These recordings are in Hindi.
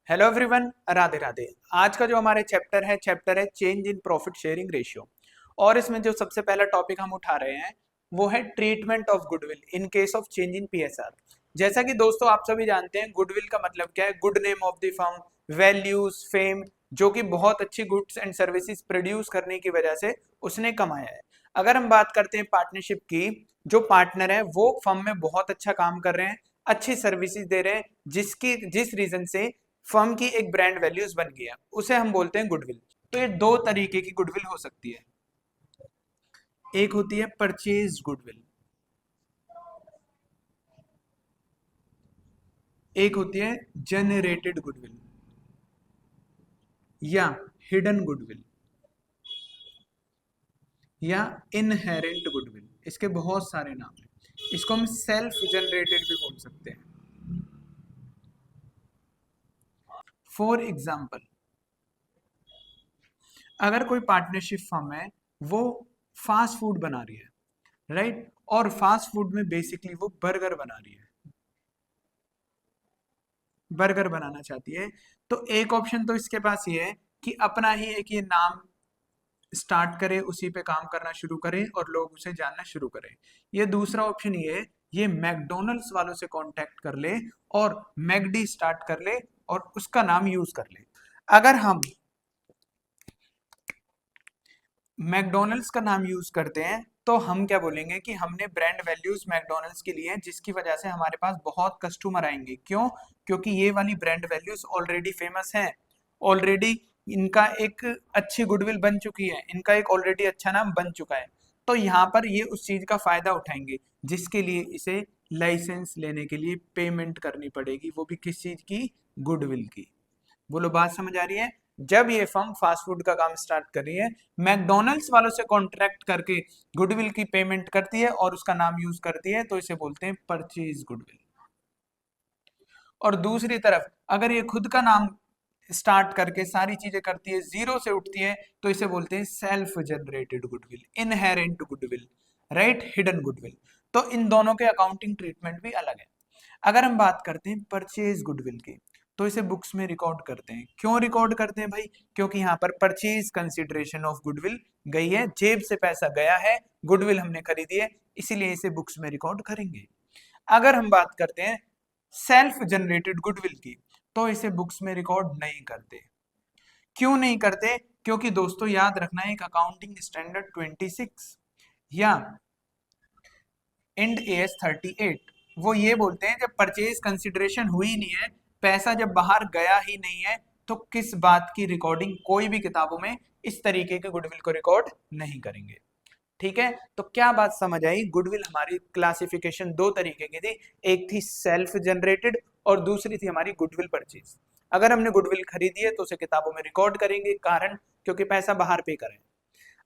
Hello everyone, Radhe Radhe. आज का जो हमारे चैप्टर है change in profit sharing ratio. और इसमें जो सबसे पहला टॉपिक हम उठा रहे हैं वो है treatment of goodwill in case of change in PSR. जैसा कि दोस्तों आप सभी जानते हैं, गुडविल का मतलब क्या है? Good name of the firm, values, fame, जो कि बहुत अच्छी गुड्स एंड सर्विसेज प्रोड्यूस करने की वजह से उसने कमाया है। अगर हम बात करते हैं पार्टनरशिप की, जो पार्टनर है वो फर्म में बहुत अच्छा काम कर रहे हैं, अच्छी सर्विसेज दे रहे हैं, जिस रीजन से फर्म की एक ब्रांड वैल्यूज बन गया, उसे हम बोलते हैं गुडविल। तो ये दो तरीके की गुडविल हो सकती है। एक होती है परचेज गुडविल, एक होती है जनरेटेड गुडविल या हिडन गुडविल या इनहेरेंट गुडविल। इसके बहुत सारे नाम हैं। इसको हम सेल्फ जनरेटेड भी बोल सकते हैं। फॉर एग्जाम्पल, अगर कोई पार्टनरशिप फर्म है, वो फास्ट फूड बना रही है, राइट, और फास्ट फूड में बेसिकली वो बर्गर बना रही है, बर्गर बनाना चाहती है, तो एक ऑप्शन तो इसके पास ये है कि अपना ही एक ये नाम स्टार्ट करे, उसी पे काम करना शुरू करे और लोग उसे जानना शुरू करें। ये दूसरा ऑप्शन ये है, ये मैकडोनल्ड्स वालों से कांटेक्ट कर ले और मैकडी स्टार्ट कर ले और उसका नाम यूज कर ले। अगर हम मैकडोनल्ड्स का नाम यूज करते हैं तो हम क्या बोलेंगे कि हमने ब्रांड वैल्यूज मैकडोनल्ड्स के लिए हैं, जिसकी वजह से हमारे पास बहुत कस्टमर आएंगे। क्यों? क्योंकि ये वाली ब्रांड वैल्यूज ऑलरेडी फेमस हैं, ऑलरेडी इनका एक अच्छी गुडविल बन चुकी है, इनका एक ऑलरेडी अच्छा नाम बन चुका है। तो यहाँ पर ये उस चीज का फायदा उठाएंगे जिसके लिए इसे लाइसेंस लेने के लिए पेमेंट करनी पड़ेगी, वो भी किस चीज की? गुडविल की। बोलो, बात समझ आ रही है? जब ये फर्म फास्ट फूड का काम स्टार्ट कर रही है, मैकडोनल्ड्स वालों से कॉन्ट्रैक्ट करके गुडविल की पेमेंट करती है और उसका नाम यूज करती है, तो इसे बोलते हैं परचेज गुडविल। और दूसरी तरफ अगर ये खुद का नाम स्टार्ट करके सारी चीजें करती है, जीरो से उठती है, तो इसे बोलते हैं self generated goodwill, inherent goodwill, right, hidden goodwill. तो इन दोनों के अकाउंटिंग ट्रीटमेंट भी अलग है। अगर हम बात करते हैं परचेज गुडविल की, तो इसे बुक्स में रिकॉर्ड करते हैं। क्यों रिकॉर्ड करते हैं भाई? क्योंकि यहाँ पर परचेज कंसिडरेशन ऑफ गुडविल गई है, जेब से पैसा गया है, गुडविल हमने खरीदी है, इसीलिए इसे बुक्स में रिकॉर्ड करेंगे। अगर हम बात करते हैं सेल्फ जनरेटेड गुडविल की, तो इसे बुक्स में रिकॉर्ड नहीं करते। क्यों नहीं करते? क्योंकि दोस्तों याद रखना, एक अकाउंटिंग स्टैंडर्ड 26 या इंड एएस 38 वो ये बोलते हैं, जब परचेज कंसिडरेशन हुई नहीं है, पैसा जब बाहर गया ही नहीं है, तो किस बात की रिकॉर्डिंग कोई भी किताबों में इस तरीके के गुडविल को रिकॉर्ड नहीं करेंगे। ठीक है, तो क्या बात समझ आई? गुडविल हमारी क्लासिफिकेशन दो तरीके की थी, एक थी सेल्फ जनरेटेड और दूसरी थी हमारी गुडविल परचेज। अगर हमने गुडविल खरीदी है तो उसे किताबों में रिकॉर्ड करेंगे, कारण क्योंकि पैसा बाहर पे करें।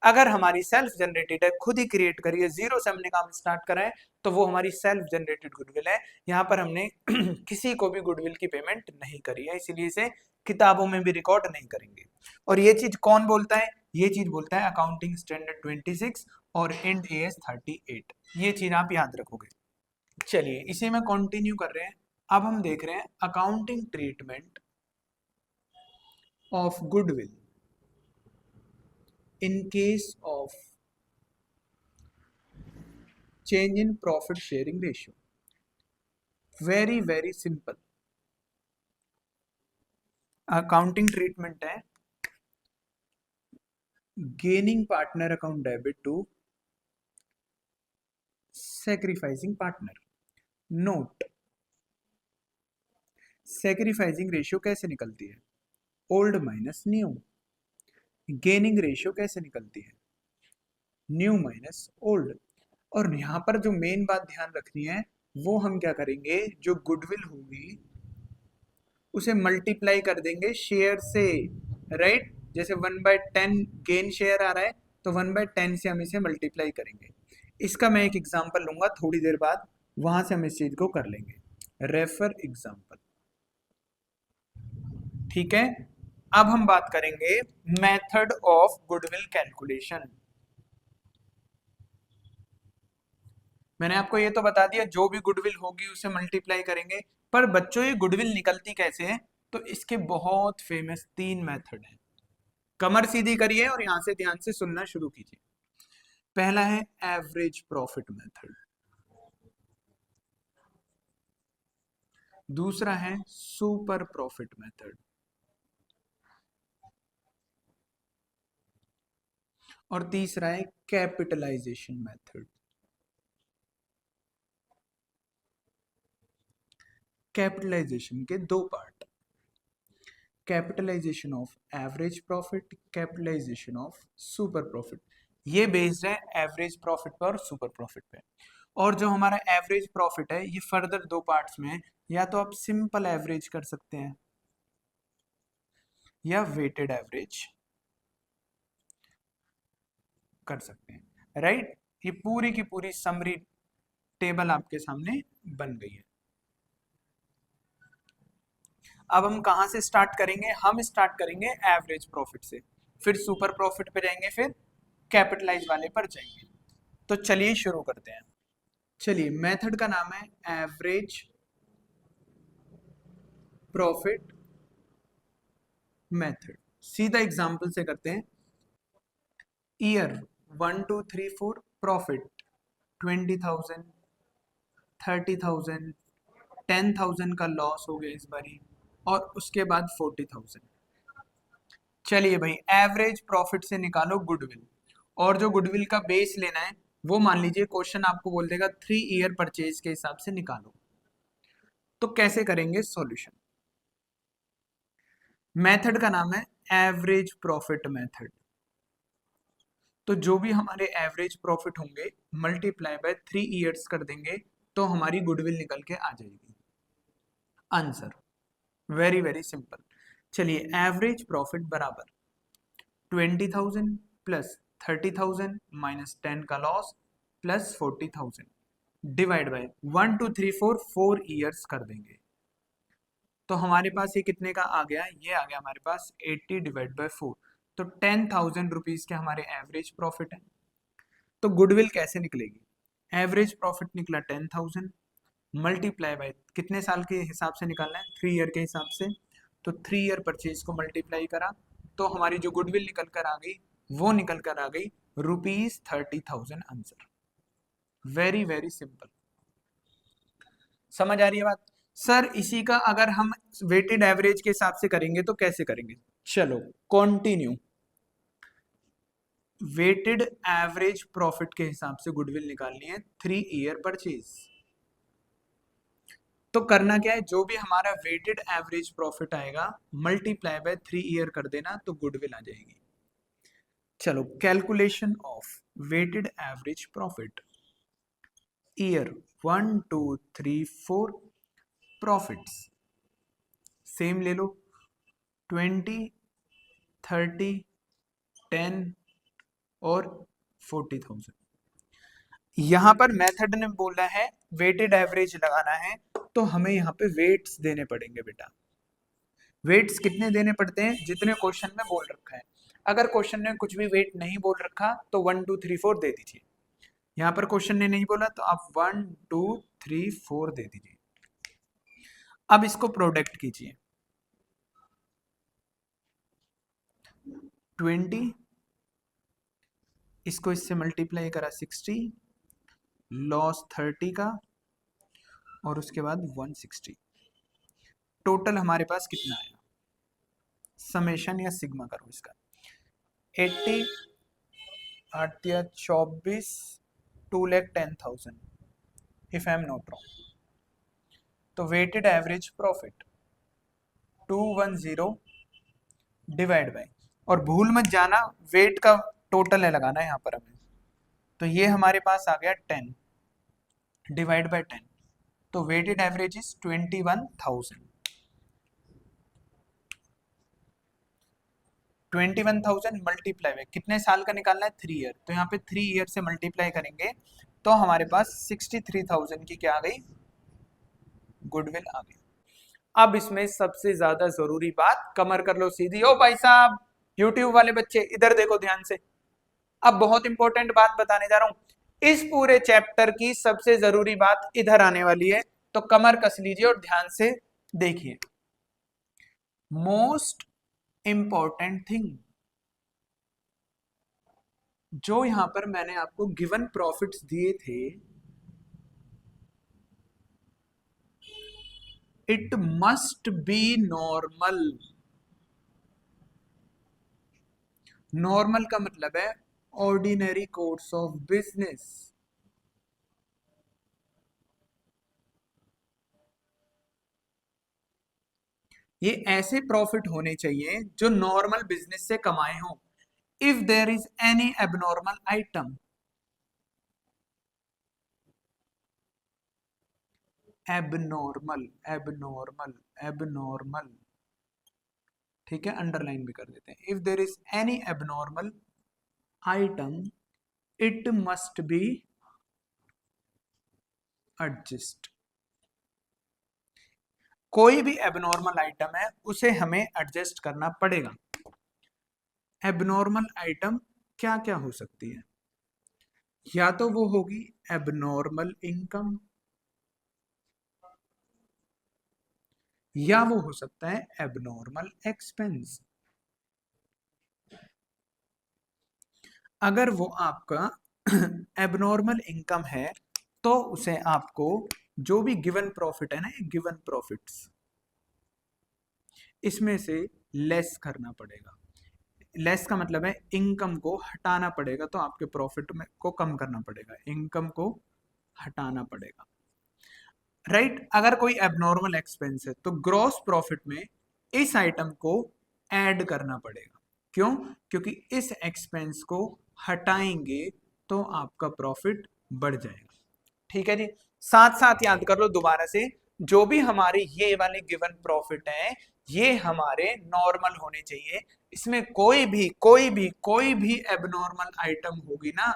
अगर हमारी सेल्फ जनरेटेड है, खुद ही क्रिएट करी है, जीरो से हमने काम स्टार्ट करा है, तो वो हमारी सेल्फ जनरेटेड गुडविल है। यहाँ पर हमने किसी को भी गुडविल की पेमेंट नहीं करी है, इसीलिए इसे किताबों में भी रिकॉर्ड नहीं करेंगे। और ये चीज कौन बोलता है? ये चीज बोलता है अकाउंटिंग स्टैंडर्ड 26 और इंड एएस 38। ये चीज आप याद रखोगे। चलिए, इसी में कंटिन्यू कर रहे हैं। अब हम देख रहे हैं accounting treatment of goodwill in case of change in profit sharing ratio. Very very simple accounting treatment है। Gaining partner account debit to sacrificing partner. Note, sacrificing ratio कैसे निकलती है? Old minus new. Gaining ratio कैसे निकलती है? New minus old. और यहाँ पर जो मेन बात ध्यान रखनी है, वो हम क्या करेंगे, जो गुडविल होगी उसे मल्टीप्लाई कर देंगे शेयर से, राइट। जैसे 1/10 गेन शेयर आ रहा है, तो 1/10 से हम इसे मल्टीप्लाई करेंगे। इसका मैं एक एग्जांपल लूंगा थोड़ी देर बाद, वहां से हम इस चीज को कर लेंगे। Refer example. ठीक है, अब हम बात करेंगे मेथड ऑफ गुडविल कैलकुलेशन। मैंने आपको ये तो बता दिया, जो भी गुडविल होगी उसे मल्टीप्लाई करेंगे, पर बच्चों ये गुडविल निकलती कैसे है? तो इसके बहुत फेमस 3 मेथड हैं। कमर सीधी करिए और यहां से ध्यान से सुनना शुरू कीजिए। पहला है एवरेज प्रॉफिट मेथड, दूसरा है सुपर प्रॉफिट मेथड, और तीसरा है कैपिटलाइजेशन मेथड। कैपिटलाइजेशन के 2 part, capitalisation of average profit, capitalisation of super profit. ये बेस्ड है एवरेज प्रॉफिट पर और सुपर प्रॉफिट पे। और जो हमारा एवरेज प्रॉफिट है ये फर्दर 2 पार्ट्स में है, या तो आप सिंपल एवरेज कर सकते हैं या वेटेड एवरेज कर सकते हैं, राइट। ये पूरी की पूरी समरी टेबल आपके सामने बन गई है। अब हम कहां से स्टार्ट करेंगे? हम स्टार्ट करेंगे एवरेज प्रॉफिट से, फिर सुपर प्रॉफिट पे जाएंगे, फिर कैपिटलाइज वाले पर जाएंगे। तो चलिए शुरू करते हैं। चलिए, मेथड का नाम है एवरेज प्रॉफिट मेथड। सीधा एग्जांपल से करते हैं। ईयर 1 2 3 4 प्रॉफिट 20,000, 30,000, 10,000 का लॉस हो गया इस बारी, और उसके बाद 40,000। चलिए भाई, एवरेज प्रॉफिट से निकालो गुडविल, और जो गुडविल का बेस लेना है वो मान लीजिए क्वेश्चन आपको बोल देगा 3 ईयर परचेज के हिसाब से निकालो। तो कैसे करेंगे सॉल्यूशन? मेथड का नाम है एवरेज प्रॉफिट मेथड। तो जो भी हमारे एवरेज प्रॉफिट होंगे मल्टीप्लाई बाय 3 ईयर्स कर देंगे, तो हमारी गुडविल निकल के आ जाएगी। Answer very very simple. चलिए, एवरेज प्रॉफिट बराबर 20,000 प्लस 30,000 माइनस 10 का loss plus 40,000 divide by 1 2 3 4 4 years कर देंगे। तो हमारे पास ये कितने का आ गया? ये आ गया हमारे पास 80 डिवाइड बाय 4। तो 10,000 रुपीज के हमारे एवरेज प्रॉफिट है। तो गुडविल कैसे निकलेगी? एवरेज प्रॉफिट निकला 10,000 मल्टीप्लाई बाय कितने साल के हिसाब से निकालना है? 3 ईयर के हिसाब से। तो 3 ईयर परचेज को मल्टीप्लाई करा तो हमारी जो गुडविल निकल कर आ गई वो निकल कर आ गई ₹30,000। Answer very very simple. समझ आ रही है बात? सर इसी का अगर हम वेटेड एवरेज के हिसाब से करेंगे तो कैसे करेंगे? चलो कंटिन्यू। वेटेड एवरेज प्रॉफिट के हिसाब से गुडविल निकालनी है 3 ईयर परचेज। तो करना क्या है? जो भी हमारा वेटेड एवरेज प्रॉफिट आएगा मल्टीप्लाई बाय 3 ईयर कर देना तो गुडविल आ जाएगी। चलो, calculation of weighted average profit year 1 2 3 4 profits same ले लो, 20, 30, 10 और 40,000। यहां पर मेथड ने बोला है वेटेड एवरेज लगाना है, तो हमें यहाँ पे वेट्स देने पड़ेंगे बेटा। वेट्स कितने देने पड़ते हैं? जितने क्वेश्चन में बोल रखा है। अगर क्वेश्चन ने कुछ भी वेट नहीं बोल रखा तो 1 2 3 4 दे दीजिए। यहाँ पर क्वेश्चन ने नहीं बोला तो आप 1 2 3 4 दे दीजिए। अब इसको प्रोडक्ट कीजिए। 20, इसको इससे मल्टीप्लाई करा 60, लॉस 30 का, और उसके बाद 160। टोटल हमारे पास कितना आया? समेशन या सिग्मा करो इसका। 80 8 या 24 2,10,000 if I am not wrong. तो weighted average profit 210 divide by, और भूल मत जाना वेट का टोटल है लगाना है यहाँ पर हमें। तो ये हमारे पास आ गया 10 डिवाइड बाय 10। तो weighted average is 21,000। 21,000 multiply by कितने साल का निकालना है? 3 ईयर। तो यहाँ पे 3 ईयर से मल्टीप्लाई करेंगे तो हमारे पास 63,000 की क्या आ गई? गुडविल आ गई। अब इसमें सबसे ज्यादा जरूरी बात, कमर कर लो सीधी। ओ भाई साहब, यूट्यूब वाले बच्चे इधर देखो ध्यान से। अब बहुत इंपॉर्टेंट बात बताने जा रहा हूं। इस पूरे चैप्टर की सबसे जरूरी बात इधर आने वाली है, तो कमर कस लीजिए और ध्यान से देखिए। मोस्ट इंपॉर्टेंट थिंग जो यहां पर मैंने आपको गिवन प्रॉफिट्स दिए थे, it must B normal. Normal का मतलब है ऑर्डिनरी कोर्स ऑफ बिजनेस। ये ऐसे प्रॉफिट होने चाहिए जो नॉर्मल बिजनेस से कमाए हों। If there is any abnormal item, abnormal abnormal abnormal, ठीक है, अंडरलाइन भी कर देते हैं। If there is any abnormal item, it must be adjust. कोई भी एबनॉर्मल आइटम है उसे हमें एडजस्ट करना पड़ेगा। एबनॉर्मल आइटम क्या क्या हो सकती है? या तो वो होगी एबनॉर्मल इनकम, या वो हो सकता है एबनॉर्मल एक्सपेंस। अगर वो आपका एबनॉर्मल इनकम है तो उसे आपको जो भी गिवन प्रॉफिट है ना, गिवन प्रॉफिट्स, इसमें से लेस करना पड़ेगा। लेस का मतलब है इनकम को हटाना पड़ेगा, तो आपके प्रॉफिट में को कम करना पड़ेगा, इनकम को हटाना पड़ेगा, राइट। अगर कोई एबनॉर्मल एक्सपेंस है तो ग्रॉस प्रॉफिट में इस आइटम को ऐड करना पड़ेगा। क्यों? क्योंकि इस एक्सपेंस को हटाएंगे तो आपका प्रॉफिट बढ़ जाएगा। ठीक है जी। साथ साथ याद कर लो दोबारा से, जो भी हमारे ये वाले गिवन प्रॉफिट है ये हमारे नॉर्मल होने चाहिए। इसमें कोई भी एबनॉर्मल आइटम होगी ना,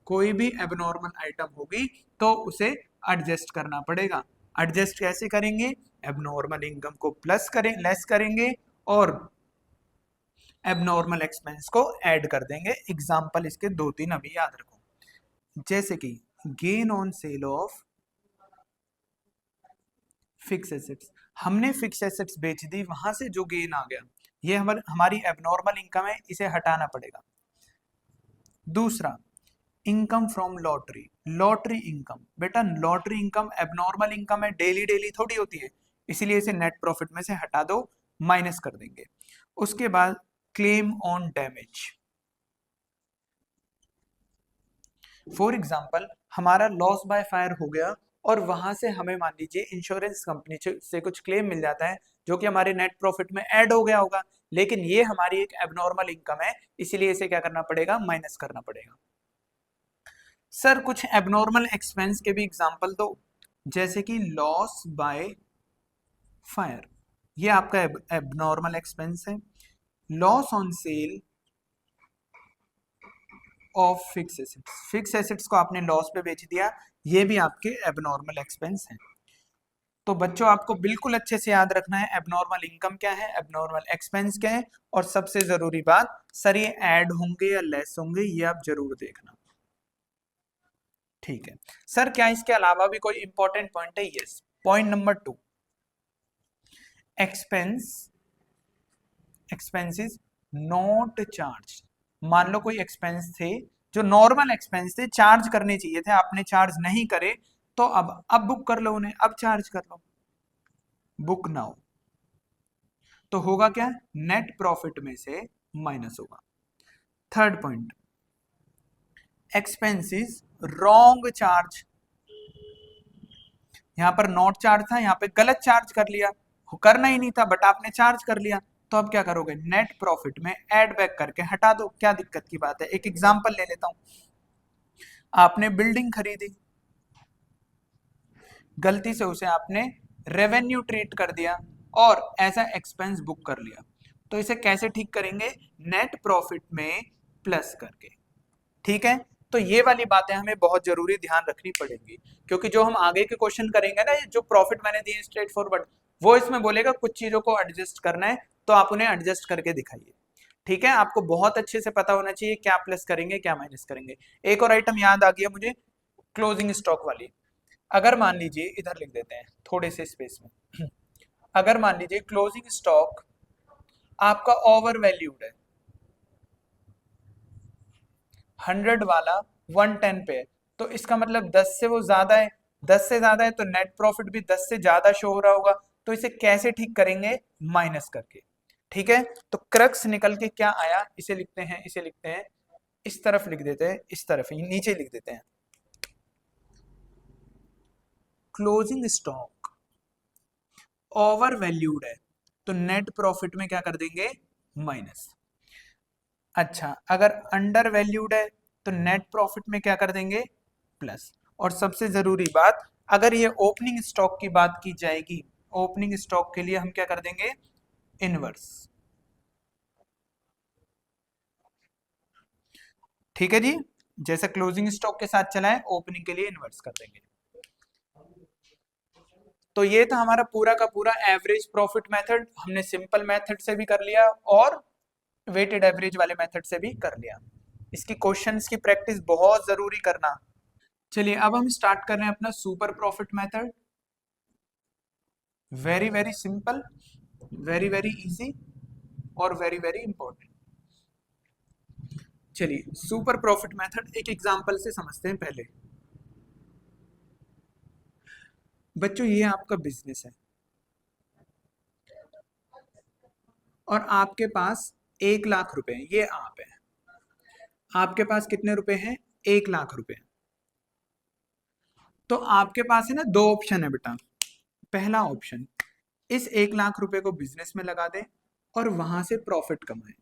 कोई भी एबनॉर्मल आइटम होगी तो उसे एडजस्ट करना पड़ेगा। एडजस्ट कैसे करेंगे? एबनॉर्मल इनकम को प्लस करें, लेस करेंगे और एबनॉर्मल एक्सपेंस को ऐड कर देंगे। एग्जाम्पल इसके दो तीन अभी याद रखो, जैसे कि gain on sale of fix assets. हमने फिक्स एसेट्स बेच दी, वहां से जो गेन आ गया ये हमारी एबनॉर्मल इनकम है, इसे हटाना पड़ेगा। दूसरा, income from lottery, lottery income. बेटा लॉटरी इनकम एबनॉर्मल इनकम है, डेली डेली थोड़ी होती है, इसीलिए इसे नेट प्रॉफिट में से हटा दो, माइनस कर देंगे। उसके बाद claim on damage. For example हमारा लॉस बाय फायर हो गया और वहां से हमें मान लीजिए इंश्योरेंस कंपनी से कुछ क्लेम मिल जाता है जो कि हमारे नेट प्रॉफिट में ऐड हो गया होगा, लेकिन ये हमारी एक एबनॉर्मल इनकम है, इसीलिए इसे क्या करना पड़ेगा? माइनस करना पड़ेगा। सर कुछ एबनॉर्मल एक्सपेंस के भी एग्जांपल दो, जैसे कि लॉस बाय फायर, ये आपका एबनॉर्मल एक्सपेंस है। Loss on sale of fix assets, fix assets को आपने लॉस पे बेच दिया, ये भी आपके एबनॉर्मल एक्सपेंस हैं। तो बच्चों आपको बिल्कुल अच्छे से याद रखना है एबनॉर्मल इनकम क्या है, एबनॉर्मल एक्सपेंस क्या है, और सबसे जरूरी बात, सर ये ऐड होंगे या लेस होंगे ये आप जरूर देखना। ठीक है सर, क्या इसके अलावा भी कोई इंपॉर्टेंट पॉइंट है? Yes, point number 2, expense, expenses not charge. मान लो कोई एक्सपेंस थे जो नॉर्मल एक्सपेंस थे, चार्ज करने चाहिए थे, आपने चार्ज नहीं करे, तो अब बुक कर लो उन्हें, अब चार्ज कर लो, बुक नाउ। तो होगा क्या? नेट प्रॉफिट में से माइनस होगा। Third point, expenses wrong charge. यहां पर नॉट चार्ज था, यहां पे गलत चार्ज कर लिया, करना ही नहीं था बट आपने चार्ज कर लिया, तो अब क्या करोगे? नेट प्रॉफिट में ऐड बैक करके हटा दो, क्या दिक्कत की बात है? एक एग्जांपल ले लेता हूं, आपने बिल्डिंग खरीदी, गलती से उसे आपने रेवेन्यू ट्रीट कर दिया और ऐसा एक्सपेंस बुक कर लिया, तो इसे कैसे ठीक करेंगे? नेट प्रॉफिट में प्लस करके। ठीक है, तो ये वाली बातें हमें बहुत जरूरी ध्यान रखनी पड़ेगी, क्योंकि जो हम आगे के क्वेश्चन करेंगे ना, जो प्रॉफिट मैंने दिए स्ट्रेट फॉरवर्ड, वो इसमें बोलेगा कुछ चीजों को एडजस्ट करना है, तो आप उन्हें एडजस्ट करके दिखाइए। ठीक है, आपको बहुत अच्छे से पता होना चाहिए क्या प्लस करेंगे क्या माइनस करेंगे। एक और आइटम याद आ गया मुझे, क्लोजिंग स्टॉक वाली। अगर मान लीजिए, इधर लिख देते हैं थोड़े से स्पेस में, अगर मान लीजिए क्लोजिंग स्टॉक आपका ओवर वैल्यूड है, 100 वाला 110 पे है, तो इसका मतलब 10 से वो ज्यादा है, 10 से ज्यादा है तो नेट प्रॉफिट भी 10 से ज्यादा शो हो रहा होगा। तो इसे कैसे ठीक करेंगे? माइनस करके। ठीक है, तो क्रक्स निकल के क्या आया, इसे लिखते हैं, इसे लिखते हैं, इस तरफ लिख देते हैं, इस तरफ नीचे लिख देते हैं, क्लोजिंग स्टॉक ओवर वैल्यूड है तो नेट प्रॉफिट में क्या कर देंगे? माइनस। अच्छा, अगर अंडर वैल्यूड है तो नेट प्रॉफिट में क्या कर देंगे? प्लस। और सबसे जरूरी बात, अगर ये ओपनिंग स्टॉक की बात की जाएगी, ओपनिंग स्टॉक के लिए हम क्या कर देंगे? इनवर्स। ठीक है जी, जैसे क्लोजिंग स्टॉक के साथ चला है, ओपनिंग के लिए इनवर्स कर देंगे। तो ये था हमारा पूरा का पूरा एवरेज प्रॉफिट मेथड। हमने सिंपल मेथड से भी कर लिया और वेटेड एवरेज वाले मेथड से भी कर लिया। इसकी क्वेश्चंस की प्रैक्टिस बहुत जरूरी करना। चलिए अब हम स्टार्ट कर रहे हैं अपना super profit method. Very very simple, very very easy और वेरी वेरी इंपॉर्टेंट। चलिए सुपर प्रॉफिट मेथड एक एग्जांपल से समझते हैं पहले। बच्चों ये आपका बिजनेस है और आपके पास 1 लाख रुपए हैं, ये आप है, आपके पास कितने रुपए हैं? 1 लाख रुपए। तो आपके पास है ना, दो ऑप्शन है बेटा। पहला ऑप्शन, इस 1 लाख रुपए को बिजनेस में लगा दें और वहां से प्रॉफिट कमाएं।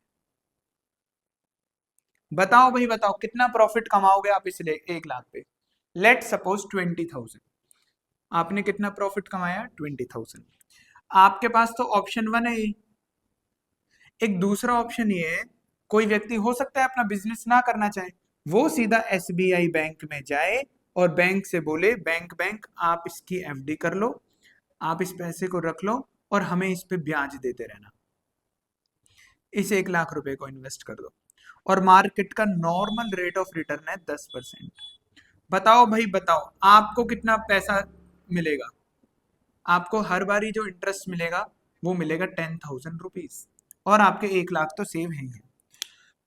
बताओ भाई बताओ, कितना प्रॉफिट कमाओगे आप इस 1 लाख पे? Let suppose 20,000। आपने कितना प्रॉफिट कमाया? 20,000। आपके पास तो ऑप्शन वन है। एक दूसरा ऑप्शन ये है, कोई व्यक्ति हो सकता है अपना बिजनेस ना करना चाहे, वो सीधा एसबीआई बैंक में जाए और बैंक से बोले, बैंक बैंक आप इसकी एफडी कर लो, आप इस पैसे को रख लो और हमें इस पे ब्याज देते रहना, इस 1 लाख रुपए को इन्वेस्ट कर दो और मार्केट का नॉर्मल रेट ऑफ रिटर्न है 10%। बताओ भाई बताओ, आपको कितना पैसा मिलेगा? आपको हर बारी जो इंटरेस्ट मिलेगा वो मिलेगा 10,000 रुपीज और आपके 1 लाख तो सेव हैं ही।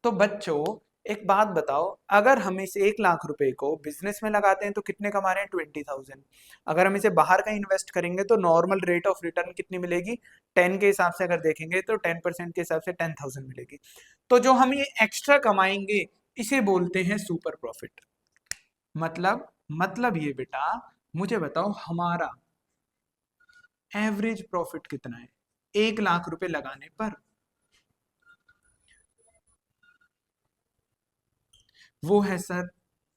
तो बच्चों एक बात बताओ, अगर हम इस 1 लाख रुपए को बिजनेस में लगाते हैं तो कितने कमा रहे हैं? 20,000। अगर हम इसे बाहर का इन्वेस्ट करेंगे तो नॉर्मल रेट ऑफ रिटर्न कितनी मिलेगी? 10 के हिसाब से अगर देखेंगे तो 10% के हिसाब से 10,000 मिलेगी। तो जो हम ये एक्स्ट्रा कमाएंगे इसे बोलते हैं सुपर प्रॉफिट। मतलब ये बेटा, मुझे बताओ हमारा एवरेज प्रॉफिट कितना है 1 लाख रुपए लगाने पर? वो है सर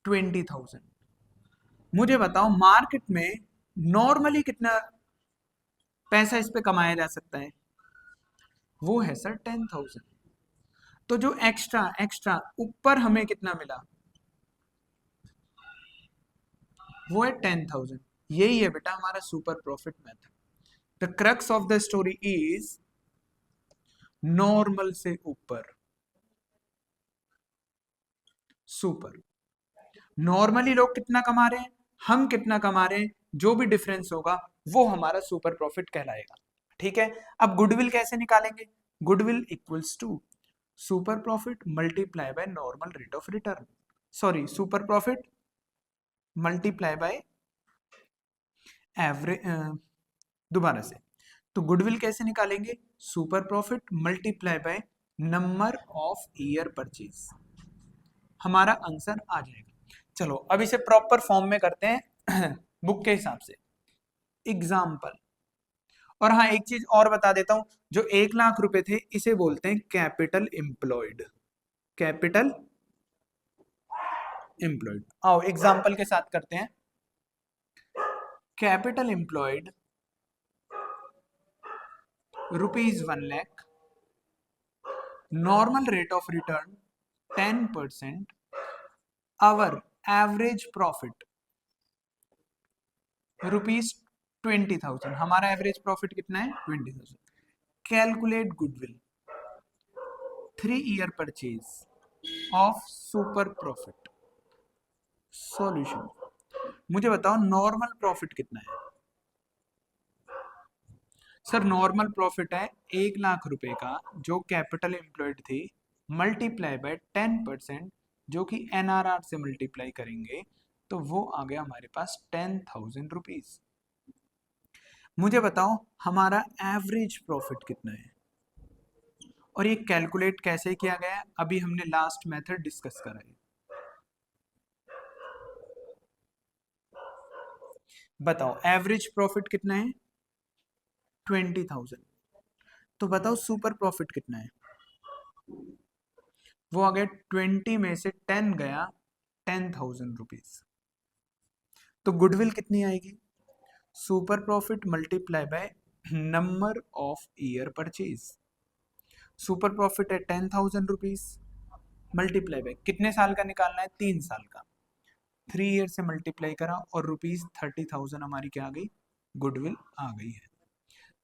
20,000। मुझे बताओ मार्केट में नॉर्मली कितना पैसा इस पे कमाया जा सकता है? वो है सर 10,000। तो जो एक्स्ट्रा एक्स्ट्रा ऊपर हमें कितना मिला? वो है 10,000। यही है बेटा हमारा super profit method. The crux of the story is normal से ऊपर सुपर। नॉर्मली लोग कितना कमा रहे हैं, हम कितना कमा रहे हैं, जो भी डिफरेंस होगा वो हमारा सुपर प्रॉफिट कहलाएगा। ठीक है, अब गुडविल कैसे निकालेंगे? Goodwill equals to super profit multiply by normal rate of return, sorry super profit multiply by average, दोबारा से, तो गुडविल कैसे निकालेंगे? Super profit multiply by number of year purchase, हमारा आंसर आ जाएगा। चलो अब इसे प्रॉपर फॉर्म में करते हैं बुक के हिसाब से। एग्जाम्पल, और हाँ एक चीज और बता देता हूं, जो 1 लाख रुपए थे इसे बोलते हैं कैपिटल एम्प्लॉयड। कैपिटल एम्प्लॉयड, आओ एग्जाम्पल के साथ करते हैं। Capital employed ₹1 lakh, normal rate of return 10%, our average profit ₹20,000। हमारा एवरेज प्रॉफिट कितना है? 20,000। Calculate goodwill 3 year purchase of super profit. Solution, मुझे बताओ नॉर्मल प्रॉफिट कितना है? सर नॉर्मल प्रॉफिट है 1 लाख रुपए का जो कैपिटल एम्प्लॉयड थी, मल्टीप्लाई बाय 10%, जो कि एनआरआर से मल्टीप्लाई करेंगे तो वो आ गया हमारे पास 10,000 रुपीज। मुझे बताओ हमारा एवरेज प्रॉफिट कितना है, और ये कैलकुलेट कैसे किया गया है, अभी हमने लास्ट मेथड डिस्कस करा है। बताओ एवरेज प्रॉफिट कितना है, 20,000। तो बताओ सुपर प्रॉफिट कितना है, वो आ गया 20 में से 10 गया, 10,000 रुपीज। तो गुडविल कितनी आएगी, super profit multiply by number of year purchase. Super profit है 10,000 रुपीज, मल्टीप्लाई बाय कितने साल का निकालना है, 3 साल का, 3 ईयर से मल्टीप्लाई करा और रुपीज 30,000 हमारी क्या आ गई, गुडविल आ गई है।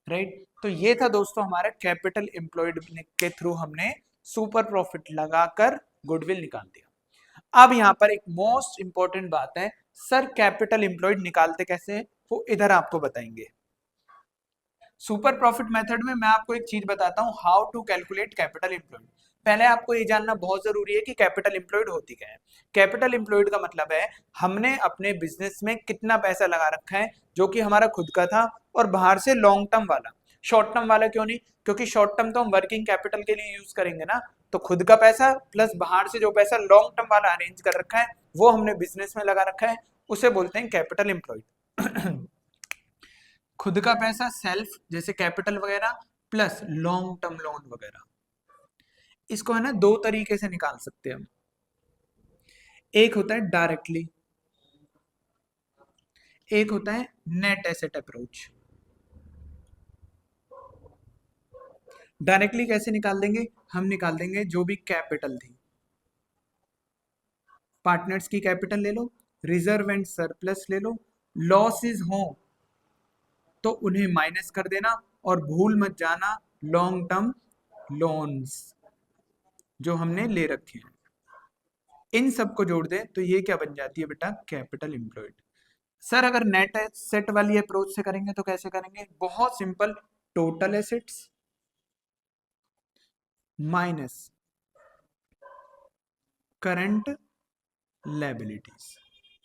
राइट, तो ये था दोस्तों हमारा कैपिटल एम्प्लॉयड के थ्रू हमने सुपर प्रॉफिट लगाकर गुडविल निकाल दिया। अब यहाँ पर एक मोस्ट इंपॉर्टेंट बात है, सर कैपिटल एम्प्लॉयड निकालते कैसे हैं, वो इधर आपको बताएंगे। सुपर प्रॉफिट मेथड में मैं आपको एक चीज बताता हूं, how to calculate capital employed. पहले आपको ये जानना बहुत जरूरी है कि कैपिटल एम्प्लॉयड होती क्या है। कैपिटल एम्प्लॉयड का मतलब है हमने अपने बिजनेस में कितना पैसा लगा रखा है जो कि हमारा खुद का था, और बाहर से लॉन्ग टर्म वाला। शॉर्ट टर्म वाला क्यों नहीं, क्योंकि शॉर्ट टर्म तो हम वर्किंग कैपिटल के लिए यूज करेंगे ना, तो खुद का पैसा प्लस बाहर से जो पैसा लॉन्ग टर्म वाला अरेंज कर रखा है वो हमने बिजनेस में लगा रखा है, उसे बोलते हैं कैपिटल एम्प्लॉयड। खुद का पैसा सेल्फ जैसे कैपिटल वगैरह, प्लस लॉन्ग टर्म लोन वगैरह। इसको है ना दो तरीके से निकाल सकते हैं हम। एक होता है डायरेक्टली, एक होता है नेट एसेट अप्रोच। डायरेक्टली कैसे निकाल देंगे, हम निकाल देंगे जो भी कैपिटल थी, पार्टनर्स की कैपिटल ले लो, रिजर्व एंड सरप्लस ले लो, लॉसेस हो तो उन्हें माइनस कर देना, और भूल मत जाना लॉन्ग टर्म लोन्स जो हमने ले रखे हैं, इन सबको जोड़ दें तो ये क्या बन जाती है बेटा, कैपिटल एम्प्लॉयड। सर अगर नेट एसेट वाली अप्रोच से करेंगे तो कैसे करेंगे, बहुत simple, total assets minus current liabilities,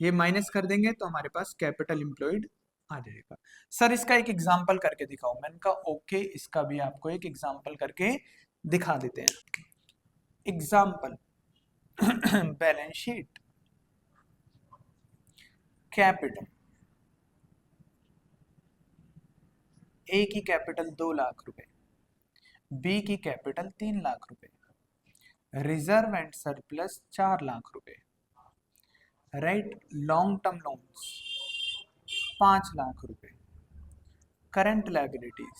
ये माइनस कर देंगे तो हमारे पास कैपिटल एम्प्लॉयड आ जाएगा। सर इसका एक एग्जांपल करके दिखाओ, मैंने कहा ओके, इसका भी आपको एक एग्जांपल करके दिखा देते हैं। एग्जांपल बैलेंस शीट, कैपिटल, ए की कैपिटल 2 लाख रुपए, बी की कैपिटल 3 लाख रुपए, रिजर्व एंड सरप्लस 4 लाख रुपए, right, long term loans 5 lakh रुपए, करंट लायबिलिटीज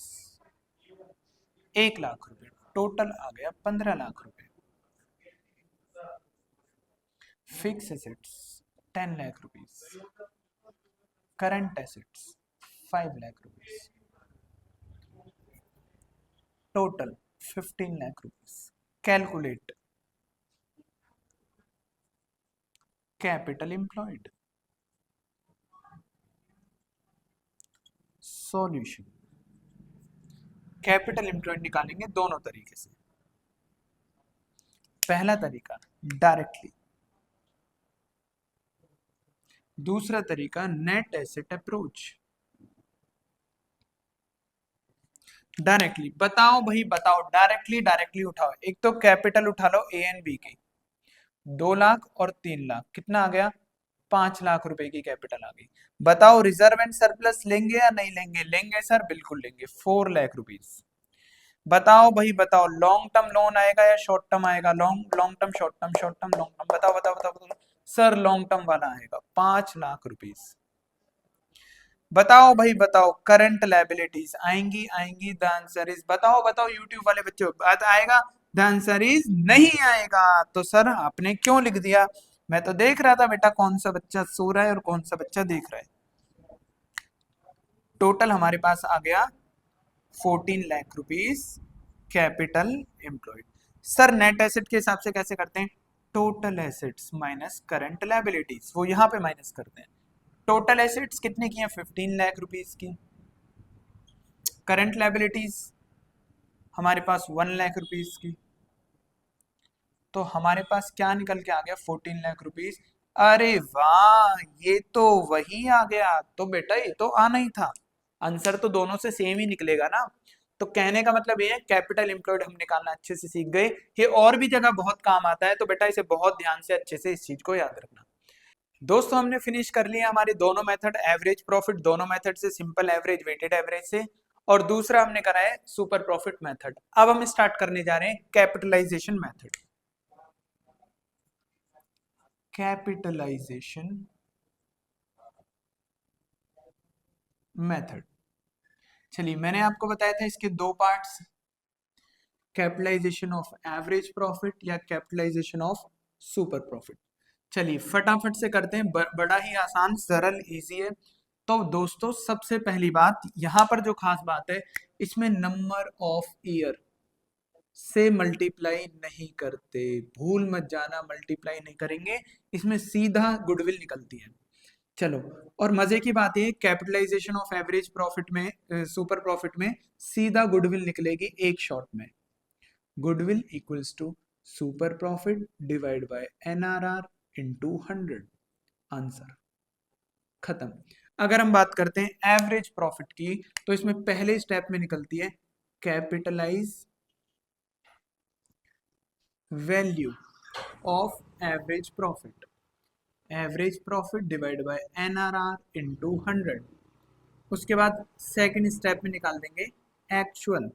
1 लाख रुपए, टोटल आ गया 15 लाख रुपए, fix assets 10 lakh rupees, current assets 5 lakh rupees, total 15 lakh rupees. Calculate capital employed. Solution, capital employed निकालेंगे दोनों तरीके से। पहला तरीका डायरेक्टली, दूसरा तरीका नेट एसेट अप्रोच। डायरेक्टली बताओ भाई बताओ, डायरेक्टली डायरेक्टली उठाओ, एक तो कैपिटल उठा लो ए एंड बी की, 2 लाख और 3 लाख, कितना आ गया, 5 लाख रुपए की कैपिटल आ गई। बताओ रिजर्व एंड सरप्लस लेंगे या नहीं लेंगे, लेंगे सर बिल्कुल लेंगे, 4 लाख रुपीज। बताओ भाई बताओ, लॉन्ग टर्म लोन आएगा या शॉर्ट टर्म आएगा, long long term short term short term long term, बताओ बताओ बताओ बताओ। सर लॉन्ग टर्म वाला आएगा 5 लाख रुपीज। बताओ भाई बताओ, करंट लायबिलिटीज आएंगी आएंगी, द आंसर इज, बताओ बताओ यूट्यूब वाले बच्चों, बात आएगा, द आंसर इज नहीं आएगा। तो सर आपने क्यों लिख दिया, मैं तो देख रहा था बेटा कौन सा बच्चा सो रहा है और कौन सा बच्चा देख रहा है। टोटल हमारे पास आ गया 14 lakh rupees capital employed. Sir net asset के हिसाब से कैसे करते हैं, total assets minus current liabilities, वो यहाँ पे माइनस करते हैं। टोटल एसेट्स कितने की हैं, 15 लाख रुपीज की, करंट लायबिलिटीज हमारे पास 1 लाख रुपीज की, तो हमारे पास क्या निकल के आ गया, 14 लाख रुपीज। अरे वाह, ये तो वही आ गया, तो बेटा ये तो आना ही था, आंसर तो दोनों से सेम ही निकलेगा ना। तो कहने का मतलब ये है कैपिटल एम्प्लॉयड हम निकालना अच्छे से सीख गए, ये और भी जगह बहुत काम आता है, तो बेटा इसे बहुत ध्यान से अच्छे से इस चीज को याद रखना। दोस्तों हमने फिनिश कर लिया हमारे दोनों मेथड, एवरेज प्रॉफिट दोनों मेथड से, सिंपल एवरेज, वेटेड एवरेज से, और दूसरा हमने करा है सुपर प्रॉफिट मेथड। अब हम स्टार्ट करने जा रहे हैं कैपिटलाइजेशन मेथड। कैपिटलाइजेशन मेथड, चलिए मैंने आपको बताया था इसके दो parts, capitalisation of average profit या कैपिटलाइजेशन ऑफ सुपर प्रॉफिट। चलिए फटाफट से करते हैं, बड़ा ही आसान सरल इजी है। तो दोस्तों सबसे पहली बात यहाँ पर जो खास बात है, इसमें नंबर ऑफ ईयर से मल्टीप्लाई नहीं करते, भूल मत जाना, मल्टीप्लाई नहीं करेंगे, इसमें सीधा गुडविल निकलती है। चलो, और मजे की बात है कैपिटलाइजेशन ऑफ एवरेज प्रॉफिट में, सुपर प्रॉफिट में सीधा गुडविल निकलेगी एक शॉट में, goodwill equals to super profit divide by NRR into 100, answer खत्म। अगर हम बात करते हैं एवरेज प्रॉफिट की, तो इसमें पहले स्टेप में निकलती है capitalise value of average profit, average profit divide by NRR into 100। उसके बाद सेकंड स्टेप में निकाल देंगे एक्चुअल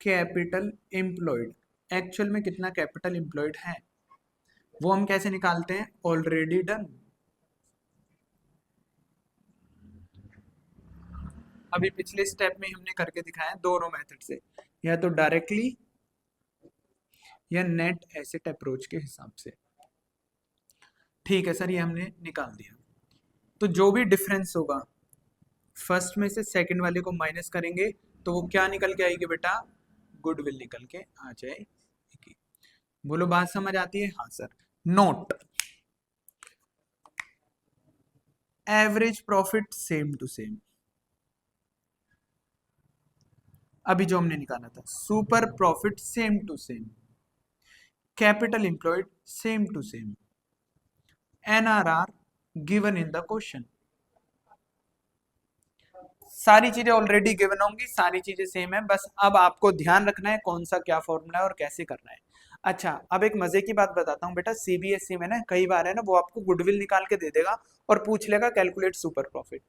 कैपिटल एम्प्लॉयड, एक्चुअल में कितना कैपिटल एम्प्लॉयड है, वो हम कैसे निकालते हैं, ऑलरेडी डन। अभी पिछले स्टेप में हमने करके दिखाया दोनों मेथड से, या तो डायरेक्टली या नेट एसेट अप्रोच के हिसाब से। ठीक है सर, ये हमने निकाल दिया। तो जो भी डिफरेंस होगा, फर्स्ट में से सेकंड वाले को माइनस करेंगे, तो वो क्या निकल के आएगी बेटा, गुडविल निकल के आ जाएगी। बोलो बात समझ आती है, हाँ sir. Note, average profit same to same, अभी जो हमने निकाला था, super profit same to same, capital employed same to same, NRR given in the question, सारी चीजें ऑलरेडी गिवन होंगी, सारी चीजें सेम है, बस अब आपको ध्यान रखना है कौन सा क्या फॉर्मूला है और कैसे करना है। अच्छा, अब एक मजे की बात बताता हूँ बेटा, सीबीएसई में ना कई बार है ना, वो आपको गुडविल निकाल के दे देगा और पूछ लेगा calculate super profit,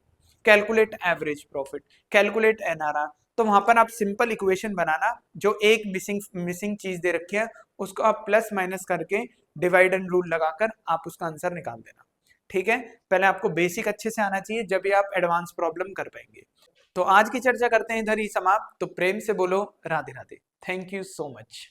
calculate average profit, calculate NRR. तो वहां पर आप सिंपल इक्वेशन बनाना, जो एक मिसिंग मिसिंग चीज दे रखी है उसको आप प्लस माइनस करके डिवाइड एंड रूल लगाकर आप उसका आंसर निकाल देना। ठीक है, पहले आपको बेसिक अच्छे से आना चाहिए, जब भी आप एडवांस प्रॉब्लम कर पाएंगे। तो आज की चर्चा करते हैं इधर ही समाप्त, तो प्रेम से बोलो Radhe Radhe, thank you so much.